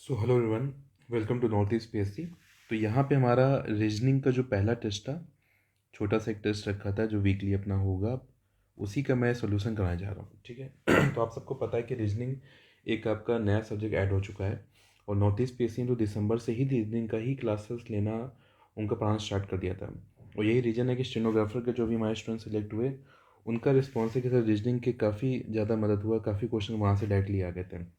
So hello everyone, welcome to North East PSC. तो यहाँ पे हमारा रीजनिंग का जो पहला टेस्ट था, छोटा सा एक टेस्ट रखा था जो वीकली अपना होगा, उसी का मैं सोल्यूशन कराने जा रहा हूँ। ठीक है। तो आप सबको पता है कि रीजनिंग एक आपका नया सब्जेक्ट ऐड हो चुका है और नॉर्थ ईस्ट पीएससी ने तो दिसंबर से ही रीजनिंग का ही क्लासेस लेना, उनका पढ़ाना स्टार्ट कर दिया था। और यही रीज़न है कि स्टेनोग्राफर के जो भी हमारे स्टूडेंट सेलेक्ट हुए, उनका रिस्पॉन्स है कि सर रीजनिंग के काफ़ी ज़्यादा मदद हुआ, काफ़ी क्वेश्चन वहाँ से डायरेक्टली आ गए थे।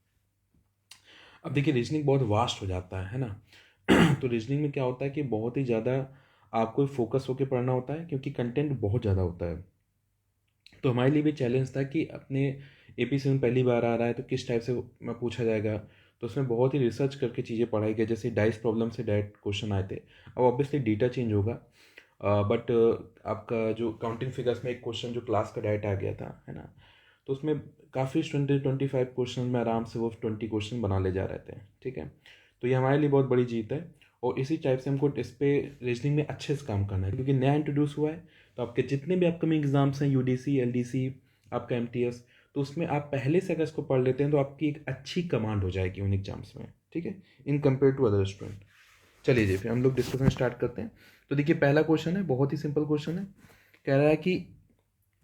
अब देखिए रीजनिंग बहुत वास्ट हो जाता है ना। तो रीजनिंग में क्या होता है कि बहुत ही ज़्यादा आपको फोकस होकर पढ़ना होता है क्योंकि कंटेंट बहुत ज़्यादा होता है। तो हमारे लिए भी चैलेंज था कि अपने एपीसी में पहली बार आ रहा है तो किस टाइप से मैं पूछा जाएगा। तो उसमें बहुत ही रिसर्च करके चीज़ें पढ़ाई गई, जैसे डाइस प्रॉब्लम से डायरेक्ट क्वेश्चन आए थे। अब ऑब्वियसली डेटा चेंज होगा, बट आपका जो काउंटिंग फिगर्स में एक क्वेश्चन जो क्लास का डायरेक्ट आ गया था, है ना। तो उसमें काफ़ी 20-25 क्वेश्चन में आराम से वो 20 क्वेश्चन बना ले जा रहे थे। ठीक है। तो ये हमारे लिए बहुत बड़ी जीत है और इसी टाइप से हमको इस पे रीजनिंग में अच्छे से काम करना है क्योंकि नया इंट्रोड्यूस हुआ है। तो आपके जितने भी अपकमिंग एग्जाम्स हैं, यूडीसी, एलडीसी, आपका एमटीएस, तो उसमें आप पहले से अगर इसको पढ़ लेते हैं तो आपकी एक अच्छी कमांड हो जाएगी उन एग्जाम्स में। ठीक है, in compare to other student. चलिए जी, फिर हम लोग डिस्कशन स्टार्ट करते हैं। तो देखिए पहला क्वेश्चन है, बहुत ही सिंपल क्वेश्चन है। कह रहा है कि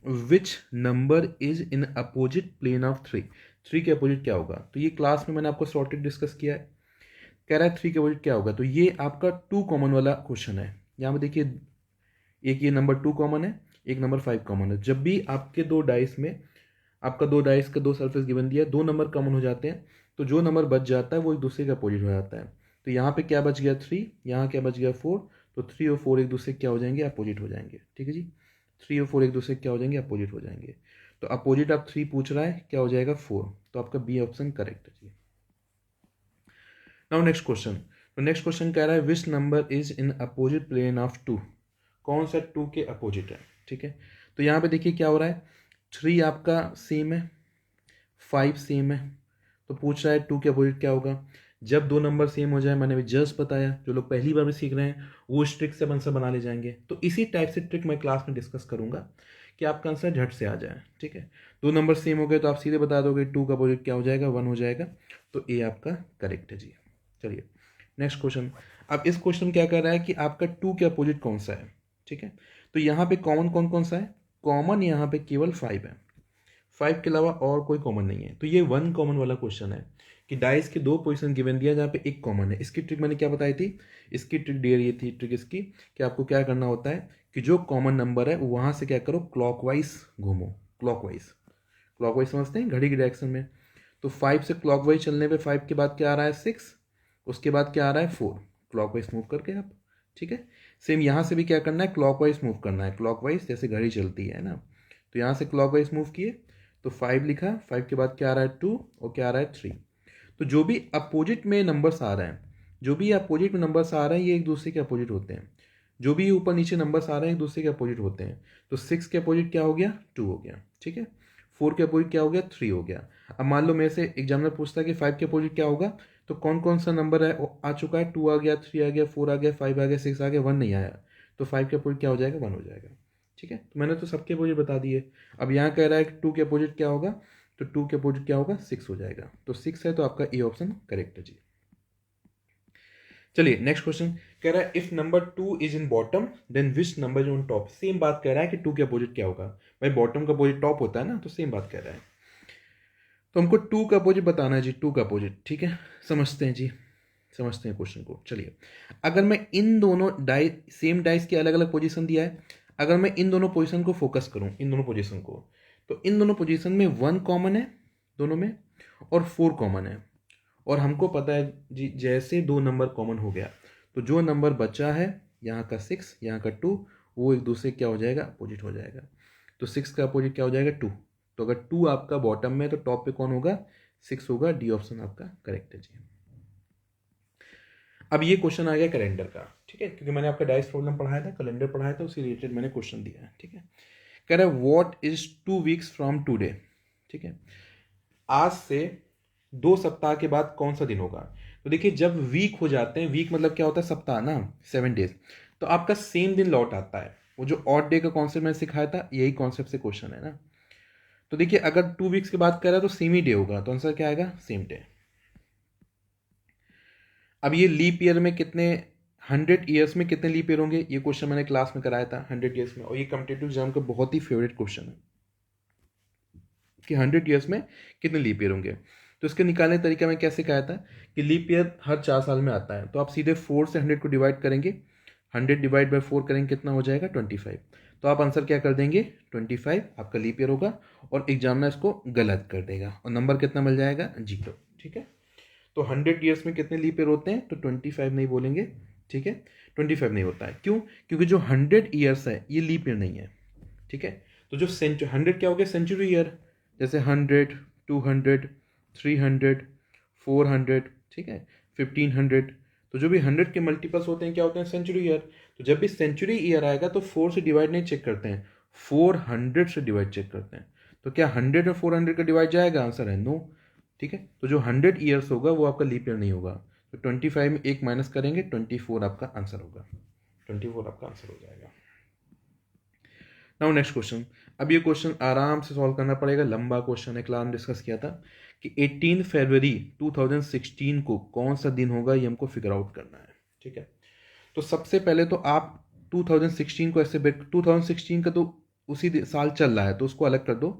which number is in opposite plane of three. Three के अपोजिट क्या होगा? तो ये क्लास में मैंने आपको सॉर्टेड डिस्कस किया है। कह रहा है थ्री के अपोजिट क्या होगा, तो ये आपका टू कॉमन वाला क्वेश्चन है। यहाँ पे देखिए एक ये नंबर टू कॉमन है, एक नंबर फाइव कॉमन है। जब भी आपके दो डाइस में आपका दो डाइस का दो सरफेस गिवन दिया है, दो नंबर कॉमन हो जाते हैं, तो जो नंबर बच जाता है वो एक दूसरे का अपोजिट हो जाता है। तो यहाँ पे क्या बच गया? थ्री। यहाँ क्या बच गया? फोर। तो थ्री और फोर एक दूसरे क्या हो जाएंगे? अपोजिट हो जाएंगे। ठीक है जी, थ्री और फोर एक दूसरे क्या हो जाएंगे? अपोजिट हो जाएंगे। तो अपोजिट आप थ्री पूछ रहा है, क्या हो जाएगा? फोर। तो आपका बी ऑप्शन करेक्ट है जी। Now next question. तो नेक्स्ट क्वेश्चन कह रहा है which number is in opposite plane of two. कौन सा टू के अपोजिट है? ठीक है। तो यहाँ पे देखिए क्या हो रहा है, थ्री आपका सेम है, फाइव सेम है। तो पूछ रहा है टू के अपोजिट क्या होगा। जब दो नंबर सेम हो जाए, मैंने भी जस्ट बताया, जो लोग पहली बार भी सीख रहे हैं वो इस ट्रिक से आंसर बना ले जाएंगे। तो इसी टाइप से ट्रिक मैं क्लास में डिस्कस करूंगा कि आपका आंसर झट से आ जाए। ठीक है, दो नंबर सेम हो गए तो आप सीधे बता दोगे टू का अपोजिट क्या हो जाएगा? वन हो जाएगा। तो ए आपका करेक्ट है जी। चलिए नेक्स्ट क्वेश्चन। अब इस क्वेश्चन में क्या कर रहा है कि आपका टू के अपोजिट कौन सा है। ठीक है, तो यहाँ पे कॉमन कौन कौन सा है? कॉमन यहाँ पे केवल फाइव है, फाइव के अलावा और कोई कॉमन नहीं है। तो ये वन कॉमन वाला क्वेश्चन है कि डाइस के दो पोजीशन गिवन दिया जहाँ पे एक कॉमन है। इसकी ट्रिक मैंने क्या बताई थी? इसकी ट्रिक डियर ये थी, ट्रिक इसकी कि आपको क्या करना होता है कि जो कॉमन नंबर है वहाँ से क्या करो, क्लॉकवाइज घूमो। क्लॉकवाइज, क्लॉकवाइज समझते हैं, घड़ी की डायरेक्शन में। तो फाइव से क्लॉकवाइज चलने पे फाइव के बाद क्या आ रहा है? सिक्स। उसके बाद क्या आ रहा है? फोर। क्लॉकवाइज मूव करके आप। ठीक है, सेम यहाँ से भी क्या करना है? क्लॉकवाइज मूव करना है, क्लॉकवाइज जैसे घड़ी चलती है ना। तो यहाँ से क्लॉकवाइज मूव किए तो फाइव लिखा, फाइव के बाद क्या आ रहा है? टू। और क्या आ रहा है? थ्री। तो जो भी अपोजिट में नंबर्स आ रहे हैं, जो भी अपोजिट में नंबर्स आ रहे हैं ये एक दूसरे के अपोजिट होते हैं। जो भी ऊपर नीचे नंबर्स आ रहे हैं एक दूसरे के अपोजिट होते हैं। तो सिक्स के अपोजिट क्या हो गया? टू हो गया। ठीक है, फोर के अपोजिट क्या हो गया? थ्री हो गया। अब मान लो मेरे से एग्जामिनर पूछता है कि फाइव के अपोजिट क्या होगा, तो कौन कौन सा नंबर है आ चुका है? टू आ गया, थ्री आ गया, फोर आ गया, फाइव आ गया, सिक्स आ गया, वन नहीं आया। तो फाइव के अपोजिट क्या हो जाएगा? वन हो जाएगा। ठीक है, तो मैंने तो सबके अपोजिट बता दिए। अब यहाँ कह रहा है कि टू के अपोजिट क्या होगा, तो टू के अपोजिट क्या होगा? सिक्स हो जाएगा। तो सिक्स है, तो आपका ए ऑप्शन करेक्ट है जी। चलिए नेक्स्ट क्वेश्चन। कह रहा है if number two is in bottom then which number is on top. Same बात कह रहा है कि टू के अपोजिट क्या होगा। भाई बॉटम का अपोजिट टॉप होता है ना, तो सेम बात कह रहा है। तो हमको टू का अपोजिट बताना है जी, टू का अपोजिट। ठीक है, समझते हैं जी, समझते हैं क्वेश्चन को। चलिए, अगर मैं इन दोनों डाइस, सेम डाइस की अलग अलग पोजीशन दिया है, अगर मैं इन दोनों पोजीशन को फोकस करूं, इन दोनों पोजीशन को, तो इन दोनों पोजीशन में वन कॉमन है दोनों में और फोर कॉमन है। और हमको पता है जी जैसे दो नंबर कॉमन हो गया तो जो नंबर बचा है, यहाँ का सिक्स, यहाँ का टू, वो एक दूसरे क्या हो जाएगा? अपोजिट हो जाएगा। तो सिक्स का अपोजिट क्या हो जाएगा? टू। तो अगर टू आपका बॉटम में है तो टॉप पे कौन होगा? सिक्स होगा। डी ऑप्शन आपका करेक्ट है जी। अब ये क्वेश्चन आ गया कैलेंडर का। ठीक है, क्योंकि मैंने आपका डाइस प्रॉब्लम पढ़ाया था, कैलेंडर पढ़ाया था, उसी रिलेटेड मैंने क्वेश्चन दिया है। ठीक है, कह रहा है what is 2 weeks from today. ठीक है, आज से 2 सप्ताह के बाद कौन सा दिन होगा। तो देखिए जब वीक हो जाते हैं, वीक मतलब क्या होता है? सप्ताह ना, 7 डेज। तो आपका सेम दिन लौट आता है। वो जो ऑड डे का कॉन्सेप्ट मैंने सिखाया था, यही कॉन्सेप्ट से क्वेश्चन है ना। तो देखिए अगर 2 वीक्स के बाद कह रहा है तो सेम ही डे होगा, तो आंसर क्या आएगा? Same day. अब ये लीप ईयर में कितने 100 ईयर्स में कितने लीप ईयर होंगे, ये क्वेश्चन मैंने क्लास में कराया था 100 ईयर्स में, और ये कॉम्पिटिटिव एग्जाम का बहुत ही फेवरेट क्वेश्चन है कि 100 ईयर्स में कितने लीप ईयर होंगे। तो इसके निकालने का तरीका मैं कैसे कहा था कि लीप ईयर हर 4 साल में आता है, तो आप सीधे 4 से 100 को डिवाइड करेंगे, 100 डिवाइड बाई 4 करेंगे, कितना हो जाएगा 25। तो आप आंसर क्या कर देंगे 25 आपका लीप ईयर होगा, और एग्जामिनर इसको गलत कर देगा और नंबर कितना मिल जाएगा 0। ठीक है, तो 100 ईयर्स में कितने लीप ईयर होते हैं, तो 25 नहीं बोलेंगे। ठीक है, 25 नहीं होता है, क्यों, क्योंकि जो 100 ईयर्स है ये लीप ईयर नहीं है। ठीक है, तो जो 100 क्या हो गया सेंचुरी ईयर, जैसे 100, 200, 300, 400, ठीक है, 1500, तो जो भी 100 के मल्टीपल्स होते हैं क्या होते हैं सेंचुरी ईयर। तो जब भी सेंचुरी ईयर आएगा तो 4 से डिवाइड नहीं चेक करते हैं, 400 से डिवाइड चेक करते हैं। तो क्या 100 और 400 का डिवाइड जाएगा, आंसर है नो। ठीक है, तो जो 100 ईयर्स होगा वो आपका लीप ईयर नहीं होगा, तो 25 में एक माइनस करेंगे, 24 आपका आंसर होगा, 24 आपका आंसर हो जाएगा। Now next question. अब ये क्वेश्चन आराम से सॉल्व करना पड़ेगा, लंबा क्वेश्चन है, क्लास में डिस्कस किया था कि 18 फरवरी 2016 को कौन सा दिन होगा, ये हमको फिगर आउट करना है। ठीक है, तो सबसे पहले तो आप 2016 को ऐसे 2016 का तो उसी साल चल रहा है तो उसको अलग कर दो।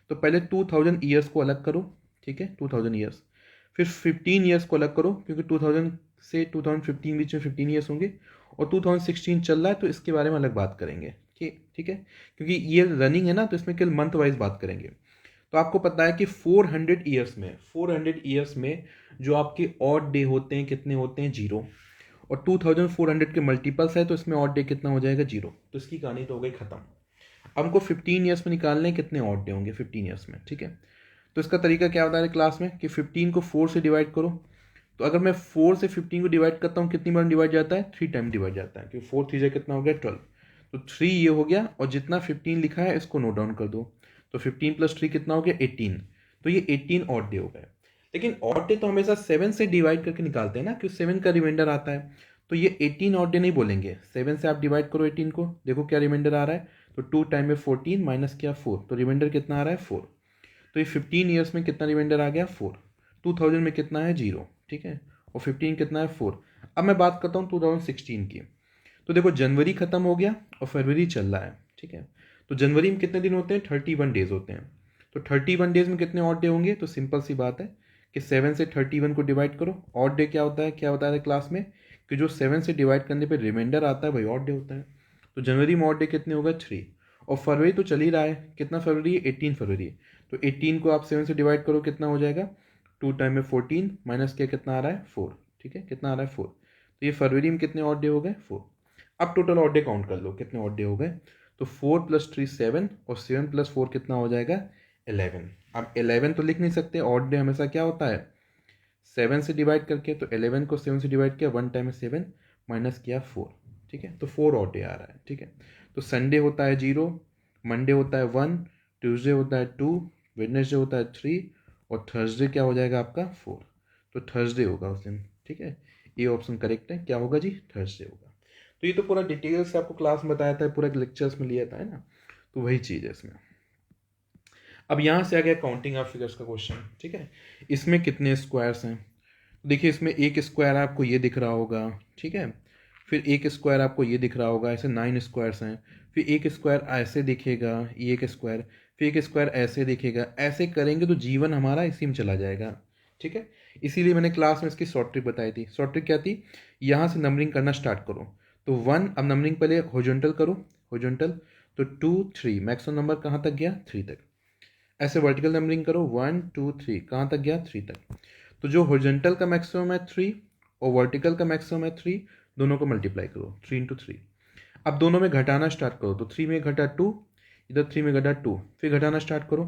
तो पहले 2000 ईयर्स को अलग करो, ठीक है 2000 ईयर्स, फिर 15 ईयर्स को अलग करो क्योंकि 2000 से 2015 बीच में 15 ईयर्स होंगे, और 2016 चल रहा है तो इसके बारे में अलग बात करेंगे। ठीक है, क्योंकि ये रनिंग है ना तो इसमें केवल मंथ वाइज बात करेंगे। तो आपको पता है कि 400 ईयर्स में जो आपके ऑड डे होते हैं कितने होते हैं 0, और 2400 के मल्टीपल्स है तो इसमें ऑड डे कितना हो जाएगा 0। तो इसकी कहानी तो हो गई खत्म। अब हमको 15 ईयर्स में निकालने कितने ऑड डे होंगे 15 ईयर्स में। ठीक है, तो इसका तरीका क्या होता है क्लास में कि 15 को 4 से डिवाइड करो। तो अगर मैं 4 से 15 को डिवाइड करता हूँ कितनी बार डिवाइड जाता है, 3 टाइम डिवाइड जाता है, क्योंकि 4 3 कितना हो गया 12। तो 3 ये हो गया, और जितना 15 लिखा है इसको नोट डाउन कर दो। तो 15 प्लस 3 कितना हो गया 18। तो ये 18 ऑड डे हो गए। लेकिन ऑड डे तो हमेशा 7 से डिवाइड करके निकालते हैं ना, क्योंकि 7 का रिमाइंडर आता है। तो ये 18 ऑड डे नहीं बोलेंगे, 7 से आप डिवाइड करो 18 को, देखो क्या रिमाइंडर आ रहा है। तो 2 टाइम में 14 माइनस किया 4, तो रिमाइंडर कितना आ रहा है 4। तो ये 15 ईयर्स में कितना रिमाइंडर आ गया 4। 2000 में कितना है 0। ठीक है, और 15 कितना है 4। अब मैं बात करता हूँ 2016 की। तो देखो जनवरी खत्म हो गया और फरवरी चल रहा है। ठीक है, तो जनवरी में कितने दिन होते हैं 31 डेज होते हैं। तो 31 डेज में कितने ऑड डे होंगे, तो सिंपल सी बात है कि 7 से 31 को डिवाइड करो। ऑड डे क्या होता है, क्या बताया था क्लास में कि जो 7 से डिवाइड करने पे रिमाइंडर आता है वही ऑड डे होता है। तो जनवरी में ऑड डे कितने होगा 3, और फरवरी तो चल ही रहा है, कितना फरवरी है 18 फरवरी। तो 18 को आप 7 से डिवाइड करो कितना हो जाएगा, 2 टाइम में 14 माइनस क्या कितना आ रहा है 4। ठीक है, कितना आ रहा है 4। तो ये फरवरी में कितने ऑड डे हो गए 4। अब टोटल ऑड डे काउंट कर लो कितने ऑड डे हो गए। तो 4 + 3 7, और 7 + 4 कितना हो जाएगा 11। अब 11 तो लिख नहीं सकते, ऑड डे हमेशा क्या होता है 7 से डिवाइड करके। तो 11 को 7 से डिवाइड किया, 1 टाइम में 7 माइनस किया 4। ठीक है, तो 4 ऑड डे आ रहा है। ठीक है, तो संडे होता है 0, मंडे होता है 1, ट्यूसडे होता है 2, वेडनेसडे होता है 3, और थर्सडे क्या हो जाएगा आपका 4। तो थर्सडे होगा उस दिन। ठीक है, ये ऑप्शन करेक्ट है, क्या होगा जी थर्सडे होगा। तो ये तो पूरा डिटेल से आपको क्लास में बताया था, पूरा लेक्चर्स में लिया था, है ना, तो वही चीज़ है इसमें। अब यहाँ से आ गया काउंटिंग ऑफ फिगर्स का क्वेश्चन। ठीक है, इसमें कितने स्क्वायर्स हैं, देखिए इसमें एक स्क्वायर आपको ये दिख रहा होगा। ठीक है, फिर एक स्क्वायर आपको ये दिख रहा होगा, ऐसे 9 स्क्वायर्स हैं। फिर एक स्क्वायर ऐसे दिखेगा, ये एक स्क्वायर, फिर एक स्क्वायर ऐसे दिखेगा। ऐसे करेंगे तो जीवन हमारा इसी में चला जाएगा। ठीक है, इसीलिए मैंने क्लास में इसकी शॉर्ट ट्रिक बताई थी। शॉर्ट ट्रिक क्या थी, यहाँ से नंबरिंग करना स्टार्ट करो। तो 1, अब नंबरिंग पहले हॉरिजॉन्टल करो, हॉरिजॉन्टल। तो 2 3, मैक्सिमम नंबर कहाँ तक गया 3 तक। ऐसे वर्टिकल नंबरिंग करो 1 2 3, कहाँ तक गया 3 तक। तो जो हॉरिजॉन्टल का मैक्सिमम है 3 और वर्टिकल का मैक्सिमम है 3, दोनों को मल्टीप्लाई करो 3 × 3। अब दोनों में घटाना स्टार्ट करो, तो 3 में घटा 2, इधर 3 में घटा 2, फिर घटाना स्टार्ट करो।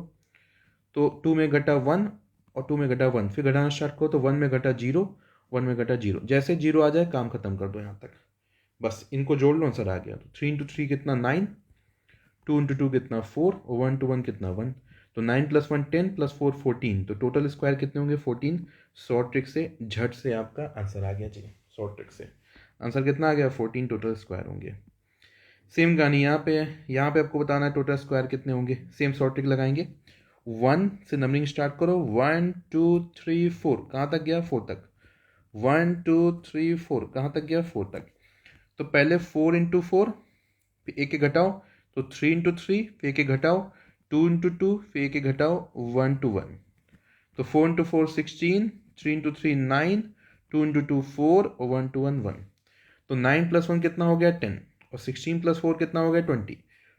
तो 2 में घटा 1 और 2 में घटा 1, फिर घटाना स्टार्ट करो। तो 1 में घटा 0, 1 में घटा 0, जैसे 0 आ जाए काम खत्म कर दो यहाँ तक, बस इनको जोड़ लो आंसर आ गया। तो 3 × 3 कितना 9, 2 × 2 कितना 4, और 1 × 1 कितना 1। तो 9 + 1 10 + 4 14, तो टोटल स्क्वायर कितने होंगे 14। शॉर्ट ट्रिक से झट से आपका आंसर आ गया जी, शॉर्ट ट्रिक से आंसर कितना आ गया 14 टोटल स्क्वायर होंगे। सेम कहानी यहाँ पे है, यहाँ पे आपको बताना है टोटल स्क्वायर कितने होंगे। सेम शॉर्ट ट्रिक लगाएंगे, 1 से नंबरिंग स्टार्ट करो 1 2 3 4, कहाँ तक गया 4 तक। 1 2 3 4, कहाँ तक गया? 4 तक। तो पहले 4 इंटू 4, फिर एक घटाओ, तो 3 इंटू 3, फिर एक घटाओ, 2 इंटू 2, फिर एक घटाओ, 1 टू 1। तो 4 इंटू 4 16, 3 इंटू 3 9, 2 इंटू 2 4 और 1 टू 1 1। तो 9 प्लस 1 कितना हो गया? 10। और 16 प्लस 4 कितना हो गया? 20।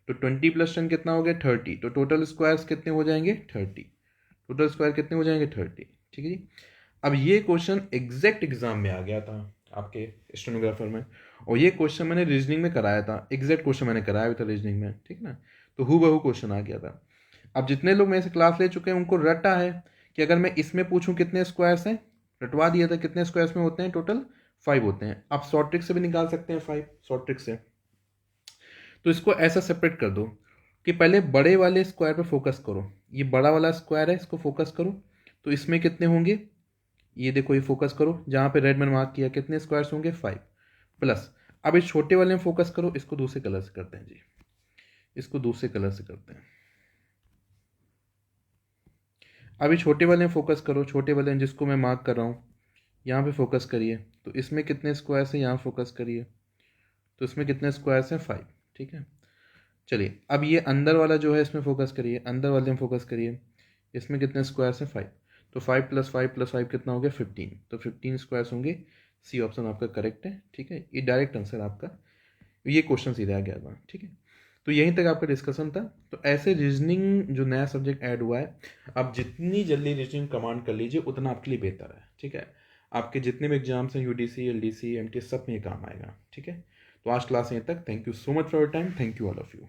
तो 20 प्लस 10 कितना हो गया? 30। तो टोटल स्क्वायर्स कितने हो जाएंगे? 30। टोटल स्क्वायर कितने हो जाएंगे? 30। ठीक है जी। अब ये क्वेश्चन एग्जैक्ट एग्जाम में आ गया था आपके स्टेनोग्राफर में, और ये क्वेश्चन मैंने रीजनिंग में कराया था, एग्जैक्ट क्वेश्चन मैंने कराया भी था रीजनिंग में, ठीक ना। तो हूबहू क्वेश्चन आ गया था। अब जितने लोग मेरे से क्लास ले चुके हैं उनको रटा है कि अगर मैं इसमें पूछूं कितने स्क्वायर्स हैं, रटवा दिया था कितने स्क्वायर्स में होते हैं, टोटल 5 होते हैं। आप शॉर्ट ट्रिक से भी निकाल सकते हैं 5, शॉर्ट ट्रिक से। तो इसको ऐसा सेपरेट कर दो कि पहले बड़े वाले स्क्वायर पे फोकस करो, ये बड़ा वाला स्क्वायर है, इसको फोकस करो। तो इसमें कितने होंगे? ये देखो, ये फोकस करो जहाँ पे रेड मैंने मार्क किया, कितने स्क्वायर्स होंगे? 5 प्लस। अब इस छोटे वाले में फोकस करो, इसको दूसरे कलर से करते हैं जी, इसको दूसरे कलर से करते हैं। अभी छोटे वाले में फोकस करो, छोटे वाले जिसको मैं मार्क कर रहा हूँ, यहाँ पे फोकस करिए। तो इसमें कितने स्क्वायर्स हैं? यहाँ फोकस करिए, तो इसमें कितने स्क्वायर्स हैं? 5। ठीक है, चलिए अब ये अंदर वाला जो है इसमें फोकस करिए, अंदर वाले में फोकस करिए, इसमें कितने स्क्वायर्स हैं? 5। तो 5 प्लस 5 प्लस 5 कितना हो गया? 15। तो 15 स्क्वायर्स होंगे। सी ऑप्शन आपका करेक्ट है। ठीक है, ये डायरेक्ट आंसर आपका, ये क्वेश्चन सीधा आ गया था। ठीक है, तो यहीं तक आपका डिस्कशन था। तो ऐसे रीजनिंग जो नया सब्जेक्ट ऐड हुआ है, आप जितनी जल्दी रीजनिंग कमांड कर लीजिए उतना आपके लिए बेहतर है। ठीक है, आपके जितने भी एग्जाम्स हैं, यूडीसी, एलडीसी, एमटी, सब में ये काम आएगा। ठीक है, तो आज क्लास यहीं तक। Thank you so much for your time. Thank you all of you.